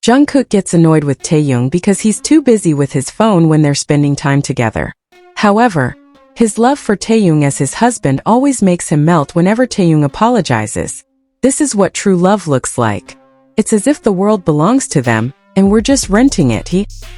Jungkook gets annoyed with Taehyung because he's too busy with his phone when they're spending time together. However, his love for Taehyung as his husband always makes him melt whenever Taehyung apologizes. This is what true love looks like. It's as if the world belongs to them, and we're just renting it.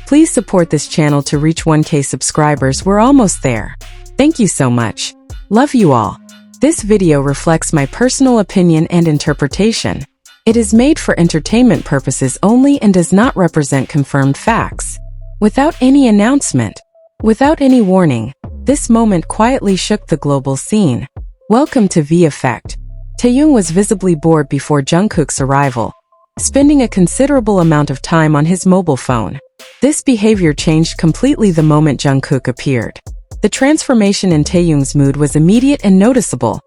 Please support this channel to reach 1K subscribers. We're almost there. Thank you so much. Love you all. This video reflects my personal opinion and interpretation. It is made for entertainment purposes only and does not represent confirmed facts. Without any announcement, without any warning, this moment quietly shook the global scene. Welcome to Vkook. Taehyung was visibly bored before Jungkook's arrival, spending a considerable amount of time on his mobile phone. This behavior changed completely the moment Jungkook appeared. The transformation in Taehyung's mood was immediate and noticeable,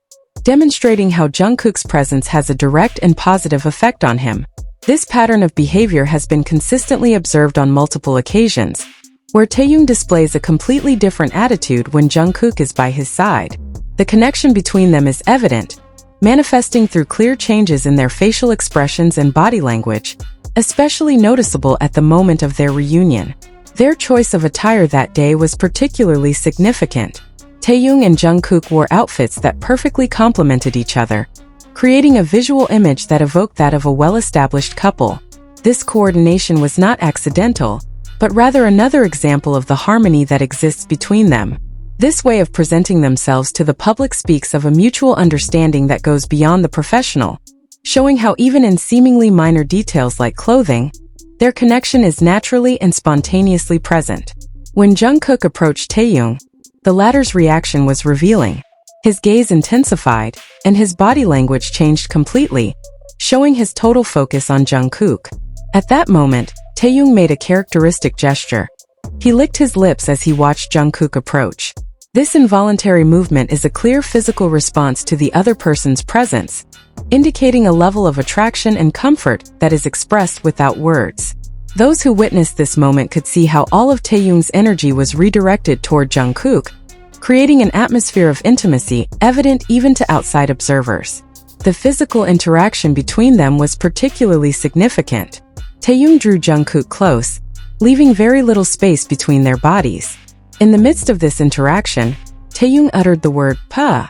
demonstrating how Jungkook's presence has a direct and positive effect on him. This pattern of behavior has been consistently observed on multiple occasions, where Taehyung displays a completely different attitude when Jungkook is by his side. The connection between them is evident, manifesting through clear changes in their facial expressions and body language, especially noticeable at the moment of their reunion. Their choice of attire that day was particularly significant. Taehyung and Jungkook wore outfits that perfectly complemented each other, creating a visual image that evoked that of a well-established couple. This coordination was not accidental, but rather another example of the harmony that exists between them. This way of presenting themselves to the public speaks of a mutual understanding that goes beyond the professional, showing how even in seemingly minor details like clothing, their connection is naturally and spontaneously present. When Jungkook approached Taehyung, the latter's reaction was revealing. His gaze intensified, and his body language changed completely, showing his total focus on Jungkook. At that moment, Taehyung made a characteristic gesture. He licked his lips as he watched Jungkook approach. This involuntary movement is a clear physical response to the other person's presence, indicating a level of attraction and comfort that is expressed without words. Those who witnessed this moment could see how all of Taehyung's energy was redirected toward Jungkook, creating an atmosphere of intimacy evident even to outside observers. The physical interaction between them was particularly significant. Taehyung drew Jungkook close, leaving very little space between their bodies. In the midst of this interaction, Taehyung uttered the word "pa,"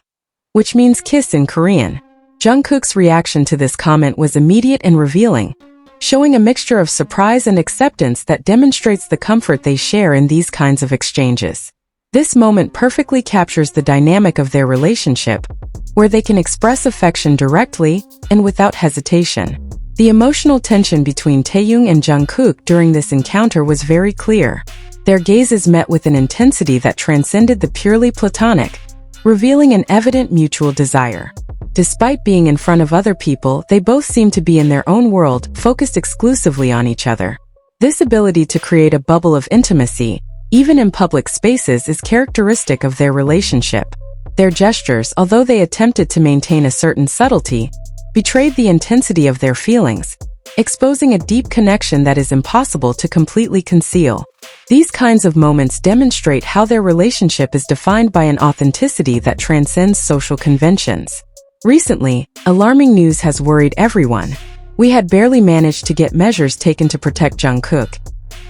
which means kiss in Korean. Jungkook's reaction to this comment was immediate and revealing, showing a mixture of surprise and acceptance that demonstrates the comfort they share in these kinds of exchanges. This moment perfectly captures the dynamic of their relationship, where they can express affection directly and without hesitation. The emotional tension between Taehyung and Jungkook during this encounter was very clear. Their gazes met with an intensity that transcended the purely platonic, revealing an evident mutual desire. Despite being in front of other people, they both seemed to be in their own world, focused exclusively on each other. This ability to create a bubble of intimacy, even in public spaces, is characteristic of their relationship. Their gestures, although they attempted to maintain a certain subtlety, betrayed the intensity of their feelings, exposing a deep connection that is impossible to completely conceal. These kinds of moments demonstrate how their relationship is defined by an authenticity that transcends social conventions. Recently, alarming news has worried everyone. We had barely managed to get measures taken to protect Jungkook,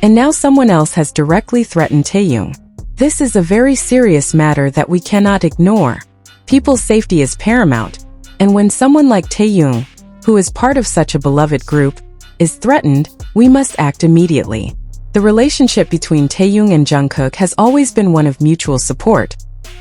and now someone else has directly threatened Taehyung. This is a very serious matter that we cannot ignore. People's safety is paramount, and when someone like Taehyung, who is part of such a beloved group, is threatened, we must act immediately. The relationship between Taehyung and Jungkook has always been one of mutual support,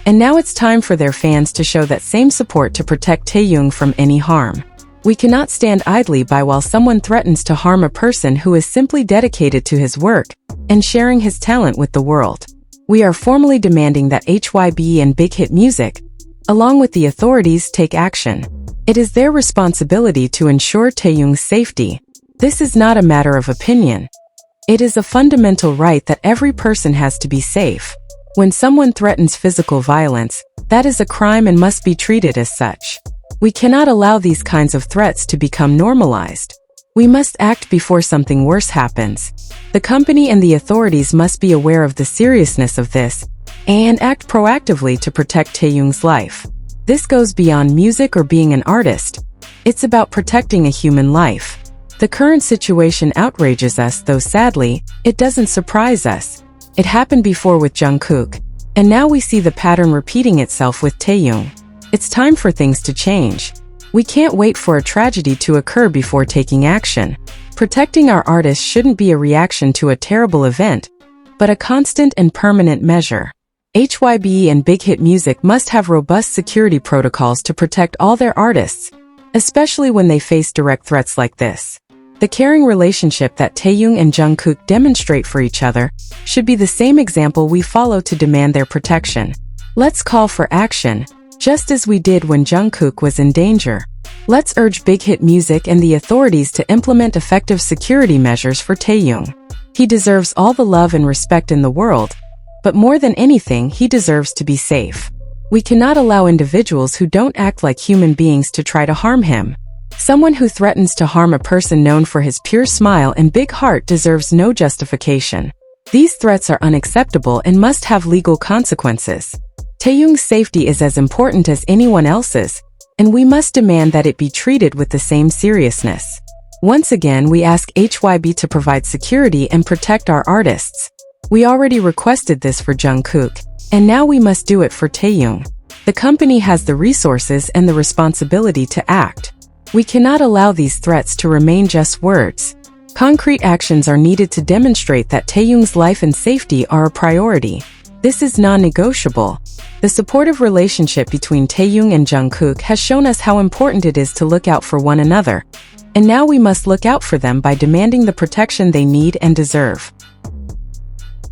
and now it's time for their fans to show that same support to protect Taehyung from any harm. We cannot stand idly by while someone threatens to harm a person who is simply dedicated to his work and sharing his talent with the world. We are formally demanding that HYB and Big Hit Music, along with the authorities, take action. It is their responsibility to ensure Taehyung's safety. This is not a matter of opinion. It is a fundamental right that every person has to be safe. When someone threatens physical violence, that is a crime and must be treated as such. We cannot allow these kinds of threats to become normalized. We must act before something worse happens. The company and the authorities must be aware of the seriousness of this and act proactively to protect Taehyung's life. This goes beyond music or being an artist. It's about protecting a human life. The current situation outrages us, though sadly, it doesn't surprise us. It happened before with Jungkook, and now we see the pattern repeating itself with Taehyung. It's time for things to change. We can't wait for a tragedy to occur before taking action. Protecting our artists shouldn't be a reaction to a terrible event, but a constant and permanent measure. HYBE and Big Hit Music must have robust security protocols to protect all their artists, especially when they face direct threats like this. The caring relationship that Taehyung and Jungkook demonstrate for each other should be the same example we follow to demand their protection. Let's call for action, just as we did when Jungkook was in danger. Let's urge Big Hit Music and the authorities to implement effective security measures for Taehyung. He deserves all the love and respect in the world, but more than anything, he deserves to be safe. We cannot allow individuals who don't act like human beings to try to harm him. Someone who threatens to harm a person known for his pure smile and big heart deserves no justification. These threats are unacceptable and must have legal consequences. Taehyung's safety is as important as anyone else's, and we must demand that it be treated with the same seriousness. Once again, we ask HYB to provide security and protect our artists. We already requested this for Jungkook, and now we must do it for Taehyung. The company has the resources and the responsibility to act. We cannot allow these threats to remain just words. Concrete actions are needed to demonstrate that Taehyung's life and safety are a priority. This is non-negotiable. The supportive relationship between Taehyung and Jungkook has shown us how important it is to look out for one another, and now we must look out for them by demanding the protection they need and deserve.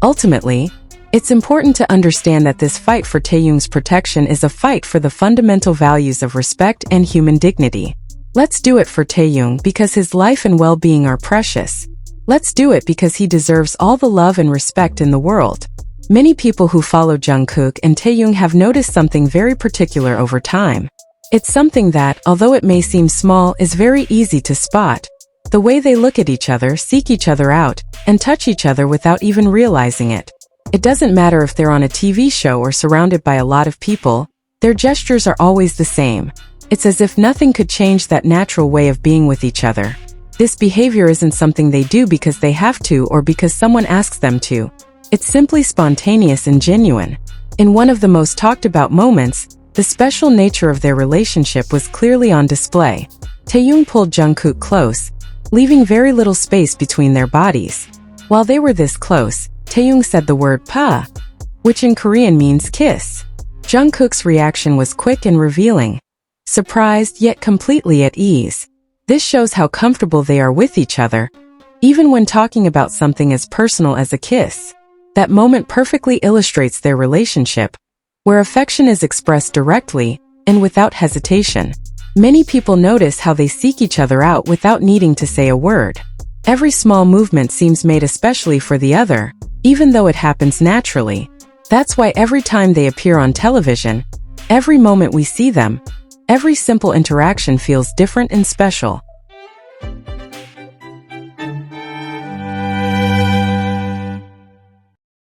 Ultimately, it's important to understand that this fight for Taehyung's protection is a fight for the fundamental values of respect and human dignity. Let's do it for Taehyung because his life and well-being are precious. Let's do it because he deserves all the love and respect in the world. Many people who follow Jungkook and Taehyung have noticed something very particular over time. It's something that, although it may seem small, is very easy to spot. The way they look at each other, seek each other out, and touch each other without even realizing it. It doesn't matter if they're on a TV show or surrounded by a lot of people, their gestures are always the same. It's as if nothing could change that natural way of being with each other. This behavior isn't something they do because they have to or because someone asks them to. It's simply spontaneous and genuine. In one of the most talked about moments, the special nature of their relationship was clearly on display. Taehyung pulled Jungkook close, leaving very little space between their bodies. While they were this close, Taehyung said the word pa, which in Korean means kiss. Jungkook's reaction was quick and revealing. Surprised yet completely at ease. This shows how comfortable they are with each other, even when talking about something as personal as a kiss. That moment perfectly illustrates their relationship, where affection is expressed directly and without hesitation. Many people notice how they seek each other out without needing to say a word. Every small movement seems made especially for the other, even though it happens naturally. That's why every time they appear on television, every moment we see them, every simple interaction feels different and special.